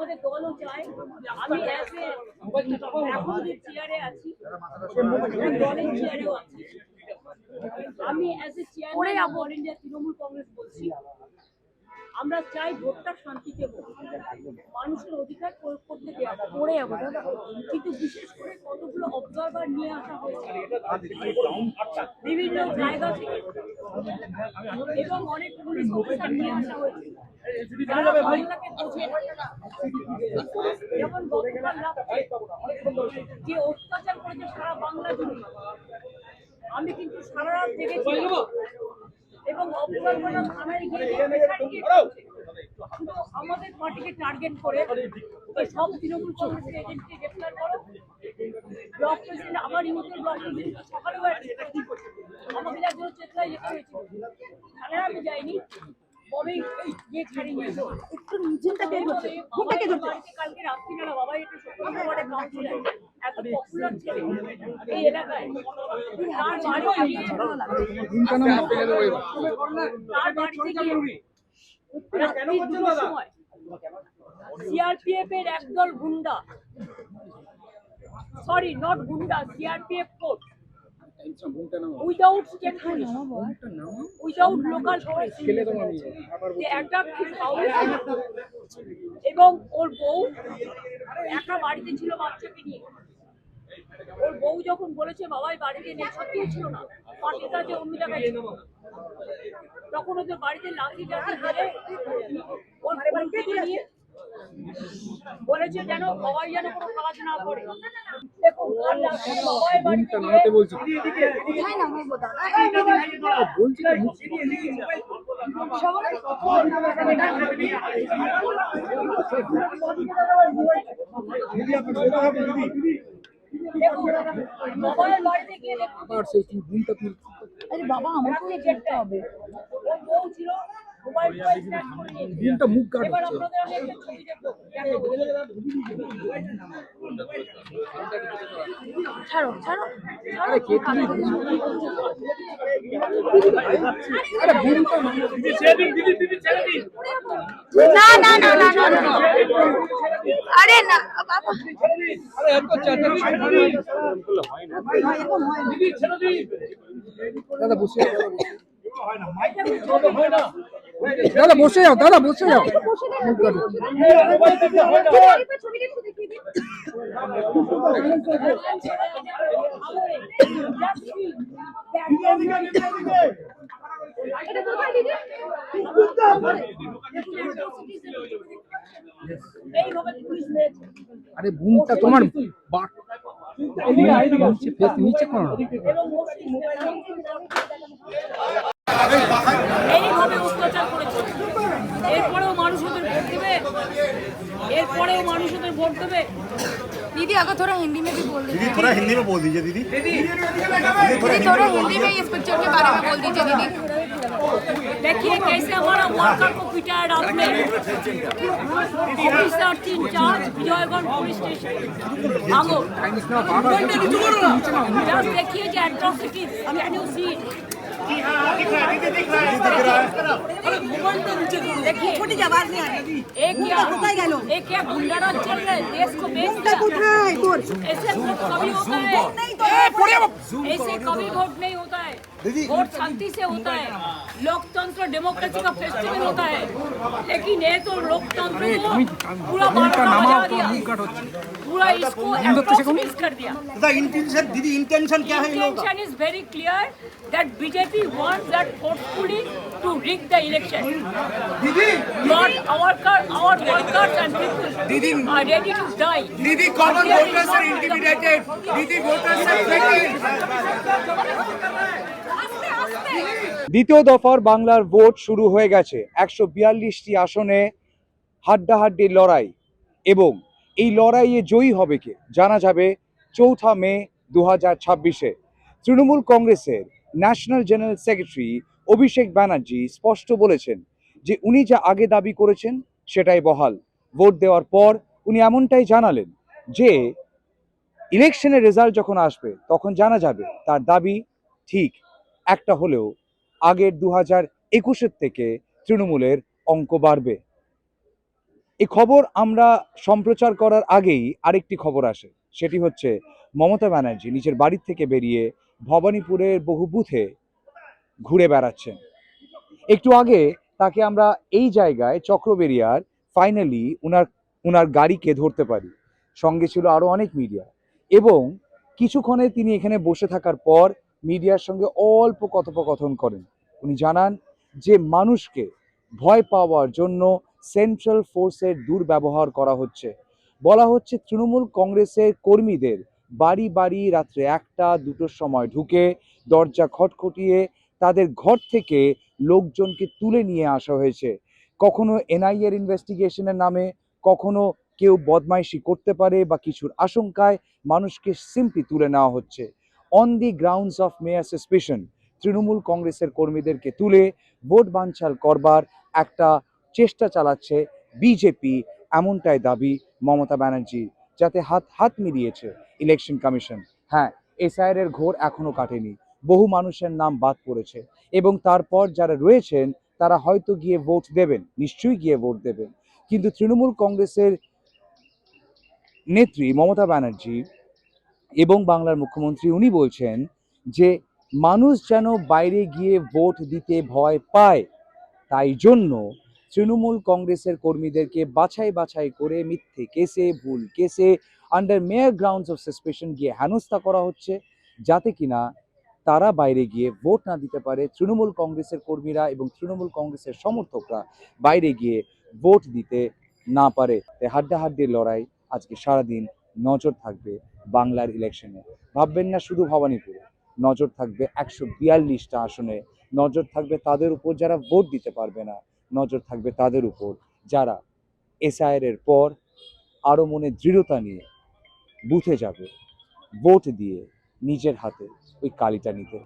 আমাদের দলও চায়। আমি এখন যে চেয়ারে আছি, দলের চেয়ারেও আছি। আমি as a chairman all India Trinamool Congress বলছি, আমরা চাই ভোটটা শান্তিতে হোক, মানুষের অধিকার প্রয়োগ করতে দেওয়া করে যাবো। কিন্তু বিশেষ করে কতগুলো অবজারভার নিয়ে আসা হয়েছে বিভিন্ন জায়গা থেকে এবং অনেক পুলিশ অফিসার নিয়ে আসা হয়েছে যারা বাংলাকে বোঝে না। যেমন গতকাল রাত্রে যে অত্যাচার করেছে সারা বাংলা জুড়ে, আমি কিন্তু সারা রাত জেগেছি এবং অবজারভার থানায় গিয়ে শুধু আমাদের পার্টিকে টার্গেট করে সব তৃণমূল কংগ্রেসের এজেন্টকে গ্রেফতার করো। ব্লক প্রেসিডেন্ট আমার ইউথের ব্লক প্রেসিডেন্ট সকালেও আমাকে যার জন্য চেতলায় যেতে হয়েছিল, থানায় আমি যাইনি, তবে গিয়ে ছাড়িয়ে নিয়েছে। একটু নিজেটা বের করছে কালকে রাত্রিবেলা বাবা একটু সত্যি ওয়ার্ডে কাউন্সিলর এত পপুলার ছেলে এই এলাকায়, তার বাড়িতে গিয়ে সিআরপিএফ এর একদল গুন্ডা, সরি নট গুন্ডা, CRPF force without state police, without local police, এবং ওর বউ একা বাড়িতে ছিল বাচ্চাকে নিয়ে। ওর বউ যখন বলেছে বাবাই বাড়িতে নেই, সত্যিও ছিল না, পাশের কাছে অন্য জায়গায় ছিল, তখন ওদের বাড়িতে লাঠি টাঠি ধরে ওর পরিবারকে নিয়ে বলেছে যেন বাবাই যেন কোনো কাজ না করে। দেখুন বাবাই বাড়িতে বলছি বাবার বাড়িতে গিয়ে বাবা আমাকে যেতে হবে, ওর বউ ছিল মোবাইল স্ট্যান্ড করে নিয়ে মুখ কাটছে। এবার আপনাদের আমি একটা ছবি দেখবো, ছাড়ো ছাড়ো আরে কে তুমি আরে দিদি ছেড়ে দিন, দিদি ছেড়ে দিন, না না না না না আরে না বাবা, আরে এত চাটা হয় না দিদি ছেড়ে দিন, দাদা বসে হয় না মাইকে হয় না, দাদা বসে যাও, দাদা বসে যাও, আরে বুমটা তোমার নিচে করো, এইভাবে অত্যাচার করেছে। এরপরেও মানুষ ওদের ভোট দেবে, এরপরেও মানুষ ওদের ভোট দেবে। दीदी अगर थोड़ा हिंदी में भी बोल दीजिए, दीदी थोड़ा हिंदी में बोल दीजिए, दीदी दीदी थोड़ा हिंदी में इस पिक्चर के बारे में बोल दीजिए दीदी। देखिए कैसे हमारा वर्कर को पिटाया रात में, officer in charge Vijaygarh police station आगो, जस्ट देखिए जो atrocities, can you see it? देखिए आवाज नहीं आ रही, एक क्या गुंडाराज चल रहे, देश को बेच दिया। ऐसे वोट कभी होता है? ऐसे कभी वोट नहीं होता है, वोट शांति से होता है, लोकतंत्र डेमोक्रेसी का फेस्टिवल होता है। लेकिन ये तो लोकतंत्र को पूरा बजा दिया, पूरा इसको एट्रोसिटीज कर दिया। दीदी इंटेंशन क्या है? Intention is very clear that BJP wants that forcefully to rig the election. Not our workers and people are ready to die. Didi, common voters are intimidated. Didi, voters are threatened. দ্বিতীয় দফার বাংলার vote শুরু হয়ে গেছে। 142টি আসনে হাড্ডাহাড্ডি লড়াই, এবং এই লড়াইয়ে জয়ী হবে কে জানা যাবে 4 মে 2026-এ। তৃণমূল কংগ্রেসের national general secretary Abhishek Banerjee স্পষ্ট বলেছেন যে উনি যা আগে দাবি করেছেন সেটাই বহাল। ভোট দেওয়ার পর উনি এমনটাই জানালেন যে ইলেকশনের রেজাল্ট যখন আসবে তখন জানা যাবে তার দাবি ঠিক একটা হলেও আগের 2021-এর থেকে তৃণমূলের অঙ্ক বাড়বে। এই খবর আমরা সম্প্রচার করার আগেই আরেকটি খবর আসে, সেটি হচ্ছে মমতা ব্যানার্জি নিজের বাড়ির থেকে বেরিয়ে ভবানীপুরের বহু বুথে ঘুরে বেড়াচ্ছেন। একটু আগে তাকে আমরা এই জায়গায় চক্রবেরিয়ার ফাইনালি উনার গাড়িকে ধরতে পারি। সঙ্গে ছিল আরো অনেক মিডিয়া, এবং কিছুক্ষণে তিনি এখানে বসে থাকার পর মিডিয়ার সঙ্গে অল্প কথোপকথন করেন। উনি জানান যে মানুষকে ভয় পাওয়ার জন্য সেন্ট্রাল ফোর্সের দুর্ব্যবহার করা হচ্ছে। বলা হচ্ছে তৃণমূল কংগ্রেসের কর্মীদের বাড়ি বাড়ি রাত্রে 1টা-2টোর সময় ঢুকে দরজা খটখটিয়ে তাদের ঘর থেকে লোকজনকে তুলে নিয়ে আসা হয়েছে। কখনো এনআইএর ইনভেস্টিগেশনের নামে, কখনো কেউ বদমাইশি করতে পারে বা কিছুর আশঙ্কায় মানুষকে সিম্পলি তুলে নেওয়া হচ্ছে। On the grounds of mere suspicion Trinamool কংগ্রেসের কর্মীদেরকে তুলে ভোট বানচাল করবার একটা চেষ্টা চালাচ্ছে বিজেপি, এমনটাই দাবি মমতা ব্যানার্জি, যাতে হাত মিলিয়েছে ইলেকশন কমিশন। হ্যাঁ, এসআইআর এর ঘোর এখনো কাটেনি, বহু মানুষের নাম বাদ পড়েছে, এবং তারপর যারা রয়েছেন তারা হয়তো গিয়ে ভোট দেবেন, নিশ্চয়ই গিয়ে ভোট দেবেন। কিন্তু তৃণমূল কংগ্রেসের নেত্রী মমতা ব্যানার্জি এবং বাংলার মুখ্যমন্ত্রী উনি বলছেন যে মানুষ যেন বাইরে গিয়ে ভোট দিতে ভয় পায়, তাই জন্য তৃণমূল কংগ্রেসের কর্মীদেরকে বাছাই বাছাই করে মিথ্যে কেসে, ভুল কেসে, under mere grounds of suspension গিয়ে হেনস্থা করা হচ্ছে, যাতে কিনা তারা বাইরে গিয়ে ভোট না দিতে পারে। তৃণমূল কংগ্রেসের কর্মীরা এবং তৃণমূল কংগ্রেসের সমর্থকরা বাইরে গিয়ে ভোট দিতে না পারে। তাই হাড্ডাহাড্ডির লড়াই আজকে সারাদিন। নজর থাকবে বাংলার ইলেকশনে। ভাববেন না শুধু ভবানীপুরে, নজর থাকবে 142টা আসনে। নজর থাকবে তাদের উপর যারা ভোট দিতে পারবে না, নজর থাকবে তাদের উপর যারা এসআইআর এর পর আরো মনে দৃঢ়তা নিয়ে বুথে যাবে, ভোট দিয়ে নিজের হাতে ওই কালিটা নিতে।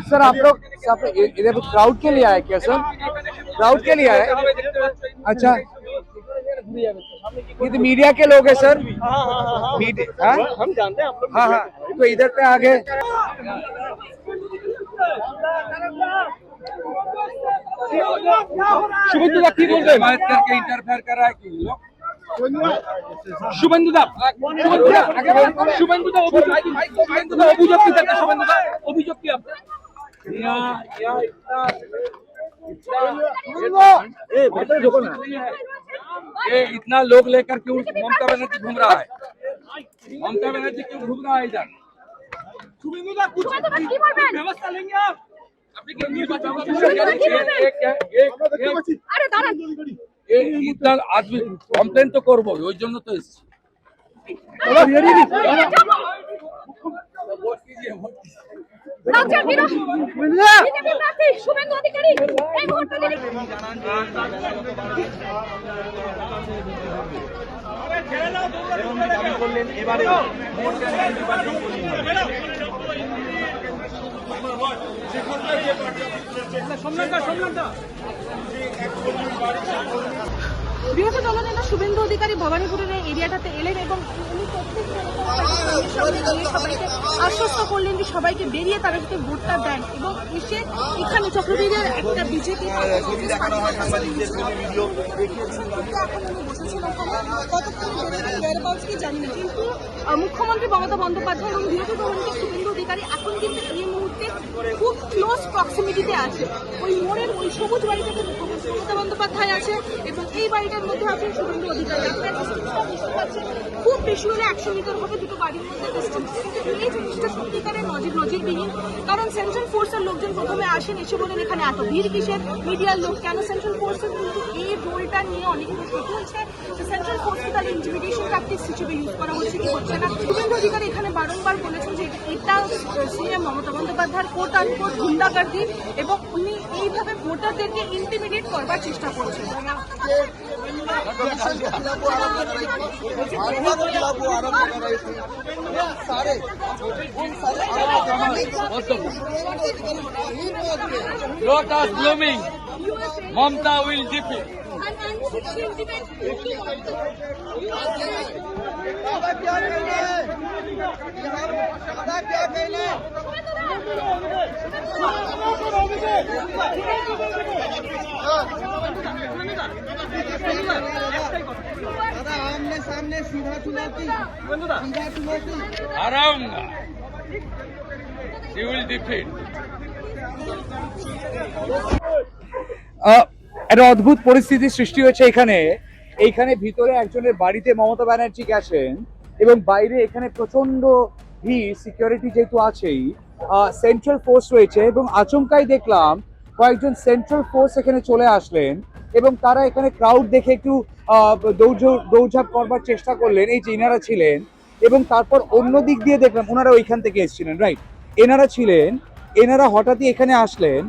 सर आप लोग इधर क्राउड के लिए आए क्या सर? क्राउड के लिए आए? अच्छा, ये तो मीडिया के लोग हैं सर। हम जानते हैं आप लोग। हाँ, तो इधर पे आगे शुभेंदु दा की बोल रहे हैं करके इंटरफेयर कर रहा है कि लोग शुभेंदु दा অভিযোগ কি করতে? শুভেন্দু দা অভিযোগ কি আপনার? ये इतना लोग लेकर क्यों ममता बनर्जी घूम रहा है? ममता बनर्जी क्यों घूम रहा है इधर? शुभेंदु दा कुछ व्यवस्था लेंगे आप? इतना आदमी कमप्लेन तो করব, ওই জন্য তো এসেছি। শুভেন্দু অধিকারী এই মুহূর্তে বিরোধী দলনেতা শুভেন্দু অধিকারী ভবানীপুরের এই এরিয়াটাতে এলেন এবং উনি সবাইকে আশ্বস্ত করলেন যে সবাইকে বেরিয়ে তারা যাতে ভোটটা দেন, এবং এসে এখানে চক্রবীরের একটা বিজেপি জানি না, কিন্তু মুখ্যমন্ত্রী মমতা বন্দ্যোপাধ্যায় এবং বিরোধী দলনেতা শুভেন্দু অধিকারী এখন কিন্তু এই মুহূর্তে খুব ক্লোজ প্রক্সিমিটিতে আছে। ওই মোড়ের ওই সবুজ বাড়িটাতে মমতা বন্দ্যোপাধ্যায় আছে এবং এই বাড়িটার মধ্যে আছেন শুভেন্দু অধিকারী। আপনার ডিস্টেন্সটা বুঝতে পারছেন, খুব বেশি হলে 100 মিটার হবে দুটো বাড়ির মধ্যে ডিস্টেন্স। কিন্তু এই জিনিসটা সত্যিকারের নজিরবিহীন, কারণ সেন্ট্রাল ফোর্সের লোকজন প্রথমে আসেন, এসে বলেন এখানে এত ভিড় কিসের, মিডিয়ার লোক কেন? সেন্ট্রাল ফোর্সের কিন্তু এই রোলটা নিয়ে অনেক প্রশ্ন তুলছে যে সেন্ট্রাল ফোর্সকে তাহলে ইন্টিমিডেশন ট্যাকটিক্স হিসেবে ইউজ করা হচ্ছে কি হচ্ছে না। শুভেন্দু অধিকারী এখানে বারংবার বলেছেন যে এটা সিএম মমতা বন্দ্যোপাধ্যায়ের কোট আনকোট গুন্ডাগার্দি, এবং উনি এইভাবে ভোটারদেরকে ইন্টিমিডেট করবার চেষ্টা করছেন। Lotus blooming. Mamta will defeat. And হারাউঙ্গা he will defeat একটা অদ্ভুত পরিস্থিতির সৃষ্টি হয়েছে এইখানে ভিতরে একজনের বাড়িতে মমতা ব্যানার্জি গেছেন এবং বাইরে এখানে প্রচন্ড ভিড়, সিকিউরিটি যেহেতু আছেই, সেন্ট্রাল ফোর্স রয়েছে এবং আচমকাই দেখলাম কয়েকজন সেন্ট্রাল ফোর্স এখানে চলে আসলেন এবং তারা এখানে ক্রাউড দেখে একটু দৌড়ঝাঁপ করবার চেষ্টা করলেন, এই যে ইনারা ছিলেন, এবং তারপর অন্য দিক দিয়ে দেখলাম ওনারা ওইখান থেকে এসেছিলেন, রাইট, এনারা হঠাৎই এখানে আসলেন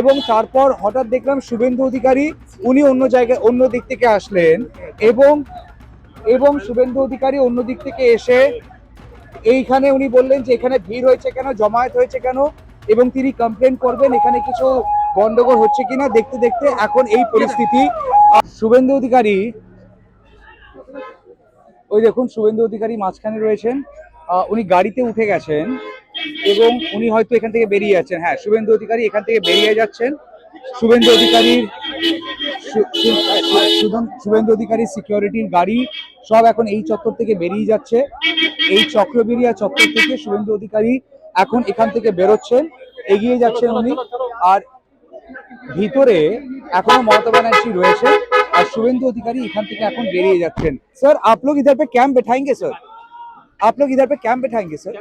এবং তারপর হঠাৎ দেখলাম শুভেন্দু অধিকারী উনি অন্য দিক থেকে আসলেন এবং শুভেন্দু অধিকারী অন্য দিক থেকে এসে এইখানে উনি বললেন যে এখানে ভিড় হয়েছে কেন, জমায়েত হয়েছে কেন, এবং তিনি কমপ্লেন করবেন এখানে কিছু গন্ডগোল হচ্ছে কিনা। দেখতে দেখতে এখন এই পরিস্থিতি। শুভেন্দু অধিকারী, ওই দেখুন শুভেন্দু অধিকারী মাঝখানে রয়েছেন, উনি গাড়িতে উঠে গেছেন এবং উনি হয়তো এখান থেকে বেরিয়ে যাচ্ছেন। হ্যাঁ, শুভেন্দু অধিকারী এখান থেকে বেরিয়ে যাচ্ছেন। শুভেন্দু অধিকারীর সিকিউরিটির গাড়ি সব এখন এই চত্বর থেকে বেরিয়ে যাচ্ছে। এই চক্রবেরিয়া চত্বর থেকে শুভেন্দু অধিকারী এখন এখান থেকে বেরোচ্ছেন, এগিয়ে যাচ্ছেন উনি, আর ভিতরে এখনো মমতা ব্যানার্জি রয়েছে আর শুভেন্দু অধিকারী এখান থেকে এখন বেরিয়ে যাচ্ছেন। স্যার, आप लोग इधर पे कैंप बैठाएंगे सर? आप लोग इधर पे कैंप बैठाएंगे सर?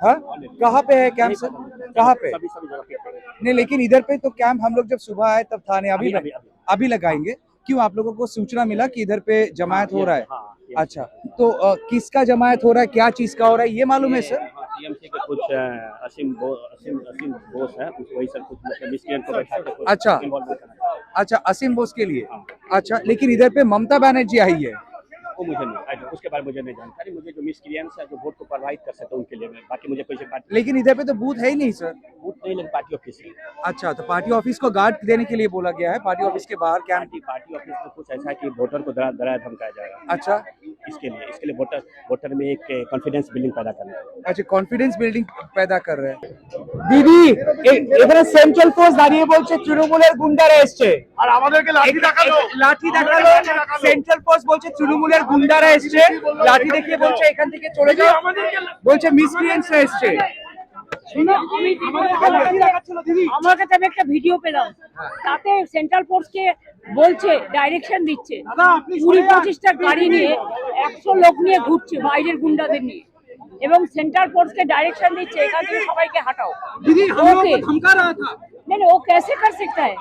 हाँ, कहाँ पे है कैंप सर? कहाँ पे? नहीं, लेकिन इधर पे तो कैंप हम लोग जब सुबह आए तब था नहीं, अभी लगाएंगे। क्यों, आप लोगों को सूचना मिला कि इधर पे जमायत हो रहा है? अच्छा, तो किसका जमायत हो रहा है, क्या चीज का हो रहा है, ये मालूम है सर? टीएमसी के कुछ असीम बोस है, वही सर कुछ मिसक्रिएंट को बैठा के अच्छा, अच्छा, असीम बोस के लिए। अच्छा, लेकिन इधर पे ममता बनर्जी आई है। वो मुझे नहीं, उसके बारे में मुझे नहीं जानकारी। मुझे जो मिसक्रिएंट्स है जो वोट को प्रभावित कर सकते हैं उनके लिए, बाकी मुझे कोई से पार्टी, लेकिन इधर पे तो बूथ है ही नहीं सर। बूथ नहीं, लेकिन पार्टी ऑफिस है। अच्छा, तो पार्टी ऑफिस को गार्ड देने के लिए बोला गया है, पार्टी ऑफिस के बाहर कैंप। पार्टी ऑफिस में कुछ ऐसा है कि वोटर को डराया धमकाया जाएगा। अच्छा, इसके लिए वोटर में एक कॉन्फिडेंस बिल्डिंग पैदा करना है। अच्छा, कॉन्फिडेंस बिल्डिंग पैदा कर रहे हैं। দিদি, এখানে সেন্ট্রাল ফোর্স দাঁড়িয়ে বলছে তৃণমূলের গুন্ডারা এসছে আর আমাদেরকে লাঠি দেখালো। লাঠি দেখালো, সেন্ট্রাল ফোর্স বলছে তৃণমূলের গুন্ডারা এসছে, লাঠি দেখিয়ে বলছে এখান থেকে চলে যাও, বলছে মিসক্রিয়েন্টসরা এসছে। আমার কাছে আমি একটা ভিডিও পেলাম, তাতে সেন্ট্রাল ফোর্সকে বলছে, ডাইরেকশন দিচ্ছে 20-25টা গাড়ি নিয়ে 100 লোক নিয়ে ঘুরছে বাইরের গুন্ডাদের নিয়ে, এবং সেন্ট্রাল ফোর্সকে ডাইরেকশন দিচ্ছে এখান থেকে সবাইকে হাঁটাও। दीदी, हम लोग को धमका रहा था। नहीं, वो कैसे कर सकता है?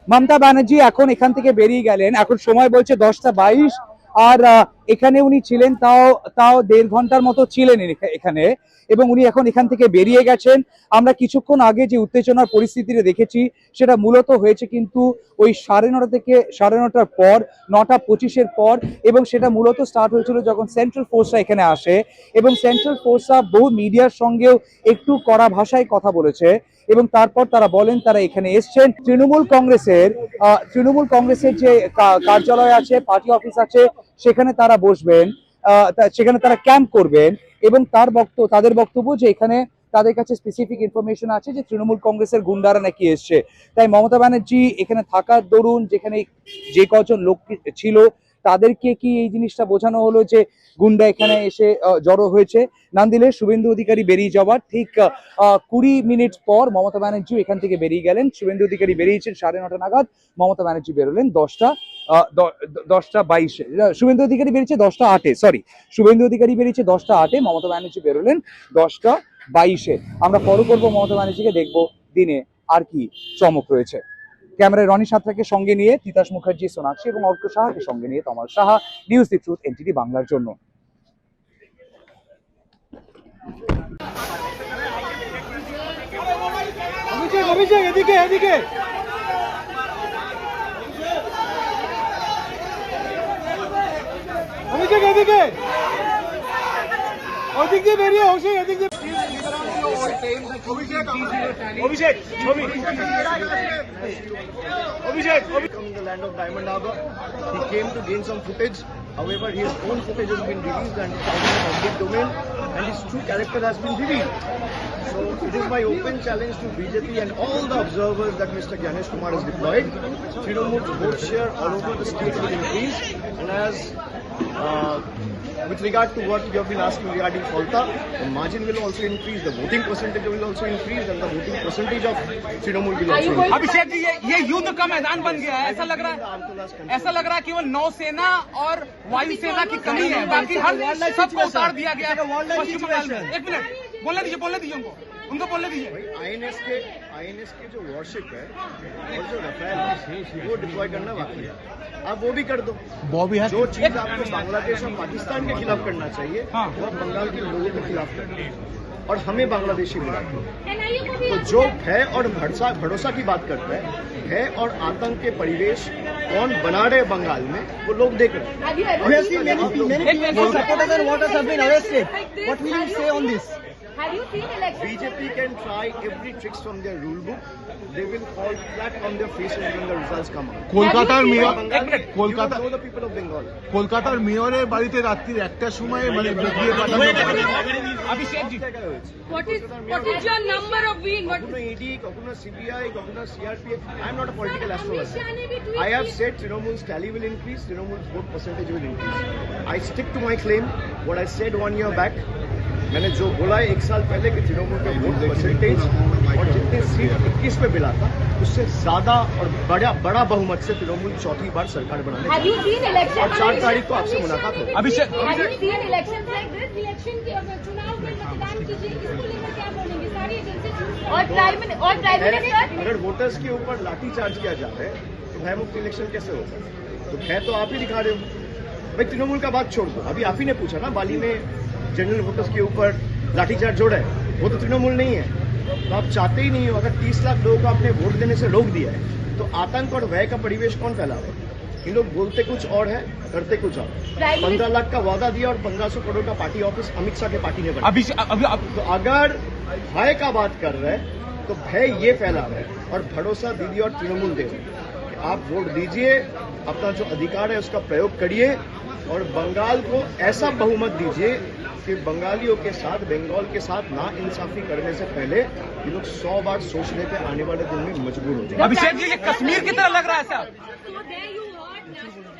মমতা ব্যানার্জি এখন এখান থেকে বেরিয়ে গেলেন, এখন সময় বলছে 10:22, আর এখানে উনি ছিলেন তাও 1.5 ঘন্টার মতো ছিলেন এখানে, এবং উনি এখন এখান থেকে বেরিয়ে গেছেন। আমরা কিছুক্ষণ আগে যে উত্তেজনার পরিস্থিতিটা দেখেছি সেটা মূলত হয়েছে কিন্তু ওই 9:30 থেকে 9:30টার পর, 9:25-এর পর, এবং সেটা মূলত স্টার্ট হয়েছিল যখন সেন্ট্রাল ফোর্সরা এখানে আসে, এবং সেন্ট্রাল ফোর্সরা বহু মিডিয়ার সঙ্গেও একটু কড়া ভাষায় কথা বলেছে, এবং তারপর তারা বলেন তারা এখানে এসছেন তৃণমূল কংগ্রেসের যে কার্যালয় আছে, পার্টি অফিস আছে, সেখানে তারা বসবেন, সেখানে তারা ক্যাম্প করবেন, এবং তাদের বক্তব্য যে এখানে তাদের কাছে স্পেসিফিক ইনফরমেশন আছে যে তৃণমূল কংগ্রেসের গুন্ডারা নাকি এসছে। তাই মমতা ব্যানার্জি এখানে থাকার দরুন যেখানে যে কজন লোক ছিল তাদেরকে কি এই জিনিসটা বোঝানো হলো যে গুন্ডা এখানে এসে জড়ো হয়েছে। নান্দিলে শুভেন্দু অধিকারী বেরিয়ে যাওয়ার ঠিক 20 মিনিট পর মমতা ব্যানার্জি এখান থেকে বেরিয়ে গেলেন। শুভেন্দু অধিকারী বেরিয়েছেন 9:30 নাগাদ, মমতা ব্যানার্জি বেরোলেন 10:22-এ। শুভেন্দু অধিকারী বেরিয়েছে 10:08-এ, সরি, শুভেন্দু অধিকারী বেরিয়েছে 10:08-এ, মমতা ব্যানার্জি বেরোলেন 10:22-এ। আমরা ফলো করবো মমতা ব্যানার্জিকে, দেখবো দিনে আর কি চমক রয়েছে। ক্যামেরায় রনি সাঁতরাকে সঙ্গে নিয়ে তিতাস মুখার্জি, সোনাক্ষী এবং অর্ক সাহাকে সঙ্গে নিয়ে Tamal Saha, news the truth, NTD বাংলার জন্য। এদিকে এদিকে এদিকে এদিকে ওদিক দিয়ে বেরিয়ে হোসে এদিক দিয়ে অভিষেক ছবি অভিষেক From the land of Diamond Harbour, he came to gain some footage. However, his own footage has been released and it's out in the public domain, and his true character has been revealed. So it is my open challenge to BJP and all the observers that Mr. Gyanesh Kumar has deployed. Trinamool's vote share all over the state will increase, and as with regard to what you have been asking regarding Falta, the margin will also increase, the voting percentage will also increase, and the voting percentage of Trinamool will also increase. Abhishek ji ये युद्ध का मैदान बन गया है, ऐसा लग रहा है केवल नौसेना और वायुसेना की कमी है, बाकी हर सबको उतार दिया गया है पश्चिम बंगाल में। एक मिनट बोलने दीजिए उनको बोलने दीजिए। INS के जो वॉरशिप है और जो रफेल है वो डिप्लॉय करना बाकी है, आप वो भी कर दो। जो चीज आपको बांग्लादेश और पाकिस्तान के खिलाफ करना चाहिए वो आप बंगाल के लोगों के खिलाफ करना और हमें बांग्लादेशी मिलाते तो जो भय और भरोसा की बात करता है, भय और आतंक के परिवेश कौन बना रहे बंगाल में वो लोग देख रहे हैं। Have you seen elections? BJP can try every tricks from their rule book. They will fall flat on their faces when the results come out. কলকাতার mayor Kolkata, you know the people of Bengal. কলকাতার মেয়রের বাড়িতে রাত্রির 1টার সময় মানে বেরিয়ে পাঠানো Abhishek ji What is your number of win? কখনো ED, কখনো CBI, কখনো CRPF. I am not a political astrologer. I have said Trinamool's tally will increase, Trinamool's vote percentage will increase. I stick to my claim, what I said 1 year back. मैंने जो बोला 1 साल पहले कि तृणमूल का vote percentage और जितने seat 21 पे मिला था उससे ज्यादा और बड़ा बहुमत से तृणमूल चौथी बार सरकार बनाने Have you seen elections? और 4 तारीख को आपसे मुलाकात होगी। अभिषेक Have you seen elections like this? Election के चुनाव में मतदान कीजिए, इसको लेकर क्या बोलेंगे? सारी एजेंसी और प्राइम मिनिस्टर अगर वोटर्स के ऊपर लाठी चार्ज किया जा रहा है तो भय मुक्त इलेक्शन कैसे होगा? तो भय तो आप ही दिखा रहे हो। भाई तृणमूल का बात छोड़ दो, अभी आप ही ने पूछा ना बाली में जनरल वोटर्स के ऊपर लाठीचार्ज जोड़ा है, वो तो तृणमूल नहीं है। तो आप चाहते ही नहीं हो, अगर 30 लाख लोगों को आपने वोट देने से रोक दिया है तो आतंक और भय का परिवेश कौन फैला रहा है? इन लोग बोलते कुछ और है, करते कुछ और। 15 लाख का वादा दिया और 1500 करोड़ का पार्टी ऑफिस अमित शाह के पार्टी ने बनाया। तो अगर भय का बात कर रहे हैं तो भय ये फैला रहा है और भरोसा दीदी और तृणमूल दे रहे हैं। आप वोट दीजिए, अपना जो अधिकार है उसका प्रयोग करिए और बंगाल को ऐसा बहुमत दीजिए कि बंगालियों के साथ, बंगाल के साथ ना इंसाफी करने से पहले ये लोग 100 बार सोचने पे आने वाले दिन में मजबूर हो जाए। अभिषेक जी ये कश्मीर की तरह लग रहा है sir. So there you heard national